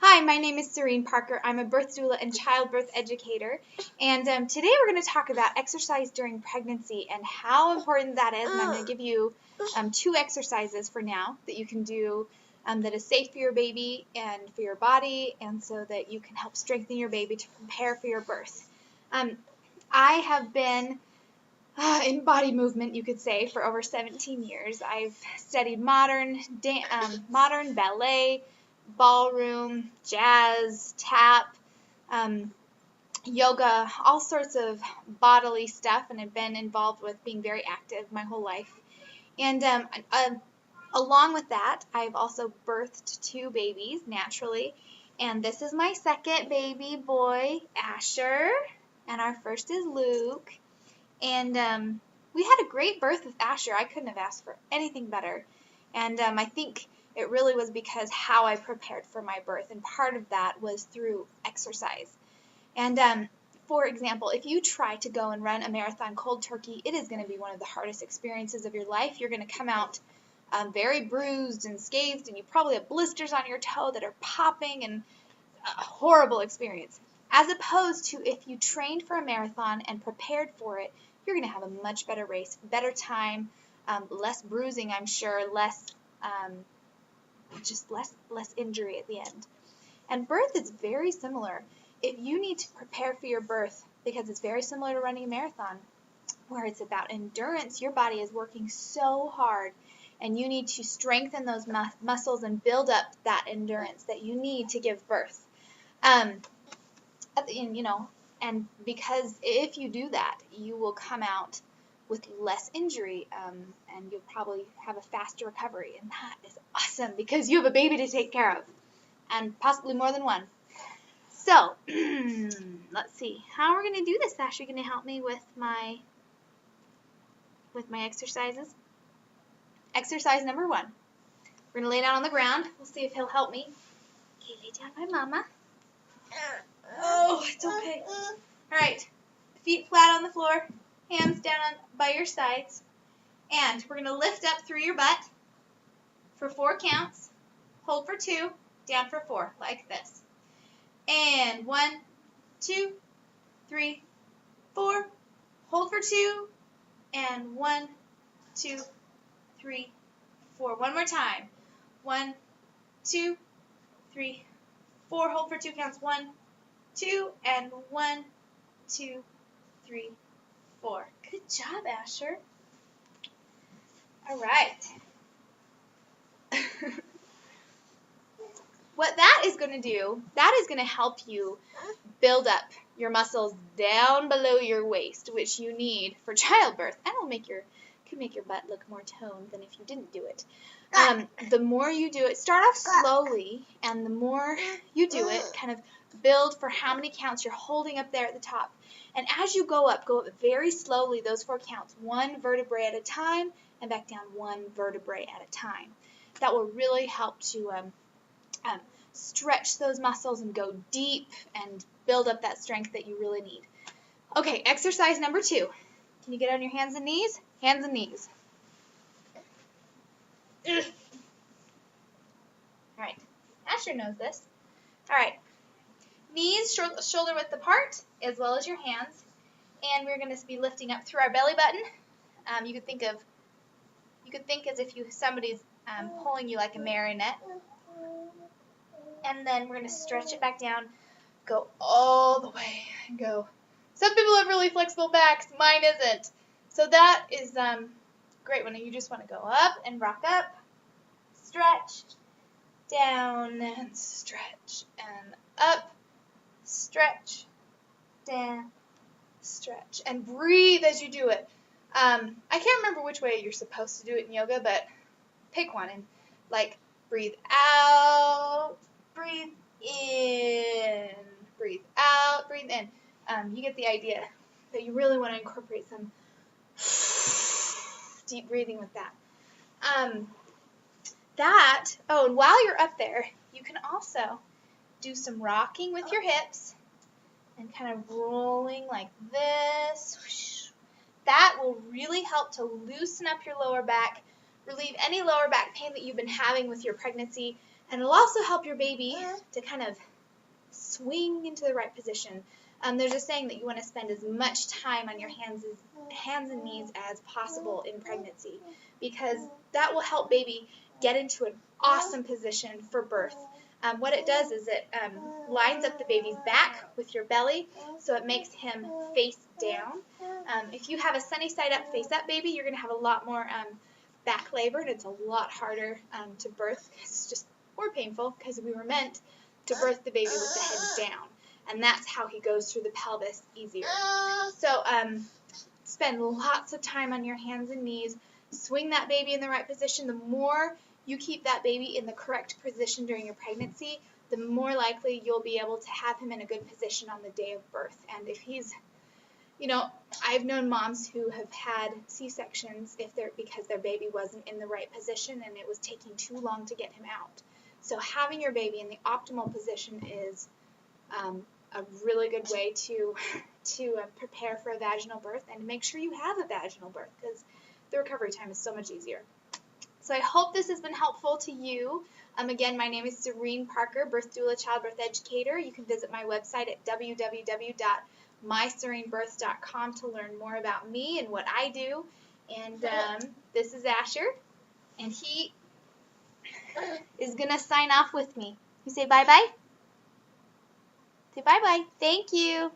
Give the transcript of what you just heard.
Hi, my name is Serene Parker. I'm a birth doula and childbirth educator, and today we're going to talk about exercise during pregnancy and how important that is, and I'm going to give you 2 exercises for now that you can do that is safe for your baby and for your body, and so that you can help strengthen your baby to prepare for your birth. I have been in body movement, you could say, for over 17 years. I've studied modern ballet, ballroom, jazz, tap, yoga, all sorts of bodily stuff, and I've been involved with being very active my whole life. And along with that, I've also birthed 2 babies naturally, and this is my second baby boy, Asher, and our first is Luke. And we had a great birth with Asher. I couldn't have asked for anything better. And I think it really was because how I prepared for my birth, and part of that was through exercise. And for example, if you try to go and run a marathon cold turkey, it is going to be one of the hardest experiences of your life. You're going to come out very bruised and scathed, and you probably have blisters on your toe that are popping, and a horrible experience. As opposed to if you trained for a marathon and prepared for it, you're going to have a much better race, better time, less bruising, I'm sure, less injury at the end. And birth is very similar. If you need to prepare for your birth, because it's very similar to running a marathon, where it's about endurance, your body is working so hard, and you need to strengthen those muscles and build up that endurance that you need to give birth. And because if you do that, you will come out with less injury, and you'll probably have a faster recovery, and that is awesome because you have a baby to take care of, and possibly more than one. So, let's see, how are we going to do this? Ash, are you going to help me with my exercises? Exercise number 1. We're going to lay down on the ground. We'll see if he'll help me. Okay, lay down by Mama. Oh, it's okay. All right, feet flat on the floor, hands down by your sides, and we're going to lift up through your butt for 4 counts, hold for 2, down for 4, like this. And 1, 2, 3, 4, hold for 2, and 1, 2, 3, 4. One more time. 1, 2, 3, 4, hold for 2 counts. 1, 2, and 1, 2, 3, 4. Good job, Asher. All right. What that is going to do, that is going to help you build up your muscles down below your waist, which you need for childbirth, and could make your butt look more toned than if you didn't do it. The more you do it, start off slowly, and the more you do it, kind of build for how many counts you're holding up there at the top. And as you go up very slowly, those 4 counts, 1 vertebrae at a time, and back down 1 vertebrae at a time. That will really help to stretch those muscles and go deep and build up that strength that you really need. Okay, exercise number 2. Can you get on your hands and knees? Hands and knees. All right, Asher knows this. All right, knees shoulder width apart, as well as your hands, and we're going to be lifting up through our belly button. You could think as if somebody's pulling you like a marionette, and then we're going to stretch it back down, go all the way, and go. Some people have really flexible backs, mine isn't. So that is great when you just want to go up and rock up, stretch, down, and stretch, and up, stretch, down, stretch, and breathe as you do it. I can't remember which way you're supposed to do it in yoga, but pick one and breathe out, breathe in, breathe out, breathe in. You get the idea that you really want to incorporate some deep breathing with that. And while you're up there, you can also do some rocking with your hips and kind of rolling like this. That will really help to loosen up your lower back, relieve any lower back pain that you've been having with your pregnancy, And it'll also help your baby to kind of swing into the right position. There's a saying that you want to spend as much time on your hands and knees as possible in pregnancy, because that will help baby get into an awesome position for birth. What it does is it lines up the baby's back with your belly, so it makes him face down. If you have a sunny side up, face up baby, you're going to have a lot more back labor, and it's a lot harder to birth. It's just more painful because we were meant to birth the baby with the head down, and that's how he goes through the pelvis easier. So spend lots of time on your hands and knees, swing that baby in the right position. The more you keep that baby in the correct position during your pregnancy, the more likely you'll be able to have him in a good position on the day of birth. And if he's, I've known moms who have had C-sections because their baby wasn't in the right position and it was taking too long to get him out. So having your baby in the optimal position is a really good way to prepare for a vaginal birth and to make sure you have a vaginal birth, because the recovery time is so much easier. So I hope this has been helpful to you. Again, my name is Serene Parker, birth doula, childbirth educator. You can visit my website at www.myserenebirth.com to learn more about me and what I do. And this is Asher, and he is going to sign off with me. You say bye-bye? Say bye-bye. Thank you.